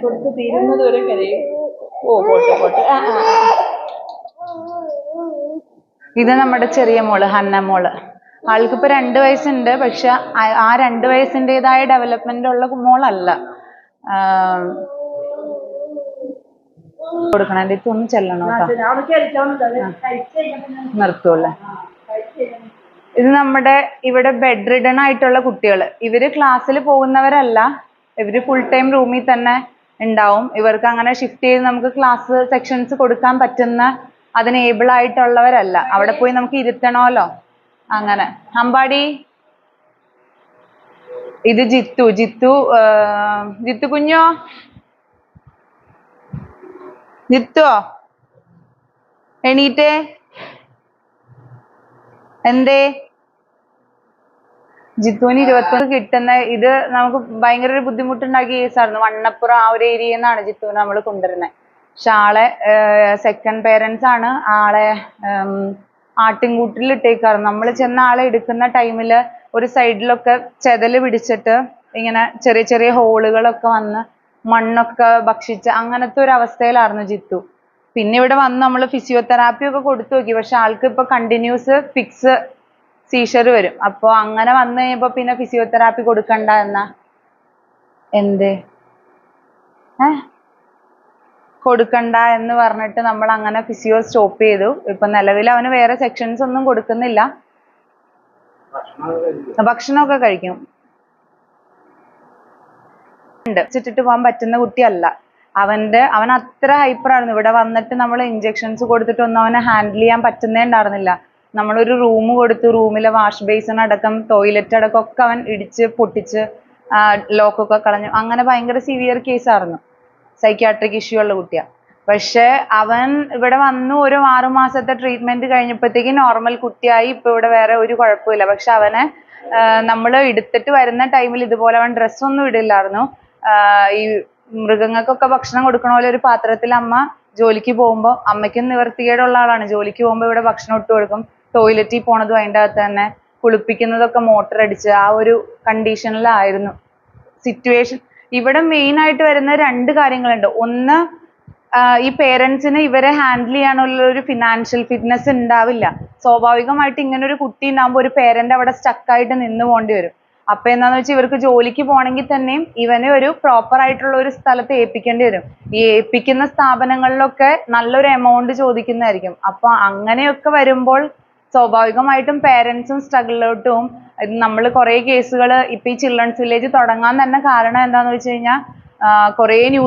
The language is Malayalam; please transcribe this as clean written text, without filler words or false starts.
കൊടുത്ത് തീരുന്നത് വരെ കരയും. ഓ പോട്ടെ പോട്ടെ. ഇത് നമ്മുടെ ചെറിയ മോള് ഹന്ന മോള്. ആൾക്കിപ്പോ 2 വയസ്സുണ്ട്. പക്ഷെ ആ 2 വയസ്സിൻ്റെതായ ഡെവലപ്മെന്റ് ഉള്ള മോളല്ല. കൊടുക്കണം. എൻ്റെ അടുത്ത് ഒന്ന് ചെല്ലണം നിർത്തുമല്ലേ. ഇത് നമ്മുടെ ഇവിടെ ബെഡ് റിഡൺ ആയിട്ടുള്ള കുട്ടികൾ. ഇവര് ക്ലാസ്സിൽ പോകുന്നവരല്ല, ഇവര് ഫുൾ ടൈം റൂമിൽ തന്നെ ഉണ്ടാവും. ഇവർക്ക് അങ്ങനെ ഷിഫ്റ്റ് ചെയ്ത് നമുക്ക് ക്ലാസ് സെക്ഷൻസ് കൊടുക്കാൻ പറ്റുന്ന അതിന് ഏബിൾ ആയിട്ടുള്ളവരല്ല. അവിടെ പോയി നമുക്ക് ഇരുത്തണമല്ലോ. അങ്ങനെ. അമ്പാടി, ഇത് ജിത്തു. ജിത്തു കുഞ്ഞോ, ജിത്തുവോ എണീറ്റേ. എന്തേ ജിത്തുവിന് 21 കിട്ടുന്ന ഇത് നമുക്ക് ഭയങ്കര ഒരു ബുദ്ധിമുട്ടുണ്ടാക്കിയ കേസായിരുന്നു. വണ്ണപ്പുറം ആ ഒരു ഏരിയയിൽ നിന്നാണ് ജിത്തുവിനെ നമ്മൾ കൊണ്ടുവരുന്നത്. പക്ഷെ ആളെ സെക്കൻഡ് പേരൻസ് ആണ് ആളെ ആട്ടിൻകൂട്ടിൽ ഇട്ടേക്കായിരുന്നു. നമ്മൾ ചെന്ന ആളെ എടുക്കുന്ന ടൈമിൽ ഒരു സൈഡിലൊക്കെ ചെതല് പിടിച്ചിട്ട് ഇങ്ങനെ ചെറിയ ചെറിയ ഹോളുകളൊക്കെ വന്ന് മണ്ണൊക്കെ ഭക്ഷിച്ച് അങ്ങനത്തെ ഒരു അവസ്ഥയിലായിരുന്നു ജിത്തു. പിന്നെ ഇവിടെ വന്ന് നമ്മൾ ഫിസിയോതെറാപ്പി ഒക്കെ കൊടുത്തു നോക്കി. പക്ഷെ ആൾക്ക് ഇപ്പൊ കണ്ടിന്യൂസ് ഫിക്സ് സീഷർ വരും. അപ്പോൾ അങ്ങനെ വന്നു കഴിയുമ്പോൾ പിന്നെ ഫിസിയോതെറാപ്പി കൊടുക്കണ്ട എന്നാ എന്തേ കൊടുക്കണ്ട എന്ന് പറഞ്ഞിട്ട് നമ്മൾ അങ്ങനെ ഫിസിയോ സ്റ്റോപ്പ് ചെയ്തു. ഇപ്പൊ നിലവിൽ അവന് വേറെ സെക്ഷൻസ് ഒന്നും കൊടുക്കുന്നില്ല. ഭക്ഷണമൊക്കെ കഴിക്കും. വെച്ചിട്ട് പോകാൻ പറ്റുന്ന കുട്ടിയല്ല. അവൻ അത്ര ഹൈപ്പർ ആയിരുന്നു. ഇവിടെ വന്നിട്ട് നമ്മൾ ഇഞ്ചക്ഷൻസ് കൊടുത്തിട്ടൊന്നും അവനെ ഹാൻഡിൽ ചെയ്യാൻ പറ്റുന്നേ ഉണ്ടായിരുന്നില്ല. നമ്മളൊരു റൂം കൊടുത്തു. റൂമിലെ വാഷ് ബേസിൻ അടക്കം ടോയ്ലറ്റ് അടക്കം ഒക്കെ അവൻ ഇടിച്ച് പൊട്ടിച്ച് ലോക്കൊക്കെ കളഞ്ഞു. അങ്ങനെ ഭയങ്കര സിവിയർ കേസായിരുന്നു. സൈക്യാട്രിക് ഇഷ്യൂ ഉള്ള കുട്ടിയാണ്. പക്ഷെ അവൻ ഇവിടെ വന്നു ഒരു 6 മാസത്തെ ട്രീറ്റ്മെന്റ് കഴിഞ്ഞപ്പോഴത്തേക്ക് നോർമൽ കുട്ടിയായി. ഇപ്പൊ ഇവിടെ വേറെ ഒരു കുഴപ്പമില്ല. പക്ഷെ അവനെ നമ്മൾ എടുത്തിട്ട് വരുന്ന ടൈമിൽ ഇതുപോലെ അവൻ ഡ്രസ്സൊന്നും ഇടില്ലായിരുന്നു. ഈ മൃഗങ്ങൾക്കൊക്കെ ഭക്ഷണം കൊടുക്കണ പോലെ ഒരു പാത്രത്തിൽ അമ്മ ജോലിക്ക് പോകുമ്പോൾ, അമ്മയ്ക്കും നിവർത്തികേടുള്ള ആളാണ്, ജോലിക്ക് പോകുമ്പോൾ ഇവിടെ ഭക്ഷണം ഇട്ട് കൊടുക്കും. ടോയ്ലറ്റിൽ പോണതും അതിൻ്റെ അകത്ത് തന്നെ, കുളിപ്പിക്കുന്നതൊക്കെ മോട്ടർ അടിച്ച് ആ ഒരു കണ്ടീഷനിലായിരുന്നു സിറ്റുവേഷൻ. ഇവിടെ മെയിൻ ആയിട്ട് വരുന്ന 2 കാര്യങ്ങളുണ്ട്. ഒന്ന്, ഈ പേരൻസിന് ഇവരെ ഹാൻഡിൽ ചെയ്യാനുള്ള ഒരു ഫിനാൻഷ്യൽ ഫിറ്റ്നസ് ഉണ്ടാവില്ല. സ്വാഭാവികമായിട്ട് ഇങ്ങനെ ഒരു കുട്ടി ഉണ്ടാകുമ്പോൾ ഒരു പേരന്റ് അവിടെ സ്റ്റക്കായിട്ട് നിന്ന് പോകേണ്ടി വരും. അപ്പൊ എന്താന്ന് വെച്ചാൽ ഇവർക്ക് ജോലിക്ക് പോകണമെങ്കിൽ തന്നെയും ഇവനെ ഒരു പ്രോപ്പർ ആയിട്ടുള്ള ഒരു സ്ഥലത്ത് ഏൽപ്പിക്കേണ്ടി വരും. ഈ ഏൽപ്പിക്കുന്ന സ്ഥാപനങ്ങളിലൊക്കെ നല്ലൊരു എമൗണ്ട് ചോദിക്കുന്നതായിരിക്കും. അപ്പൊ അങ്ങനെയൊക്കെ വരുമ്പോൾ സ്വാഭാവികമായിട്ടും പേരൻസും സ്ട്രഗിളിലോട്ട് പോകും. നമ്മൾ കുറെ കേസുകൾ ഇപ്പൊ ഈ ചിൽഡ്രൻസ് വില്ലേജ് തുടങ്ങാൻ തന്നെ കാരണം എന്താന്ന് വെച്ച് കഴിഞ്ഞാൽ കുറെ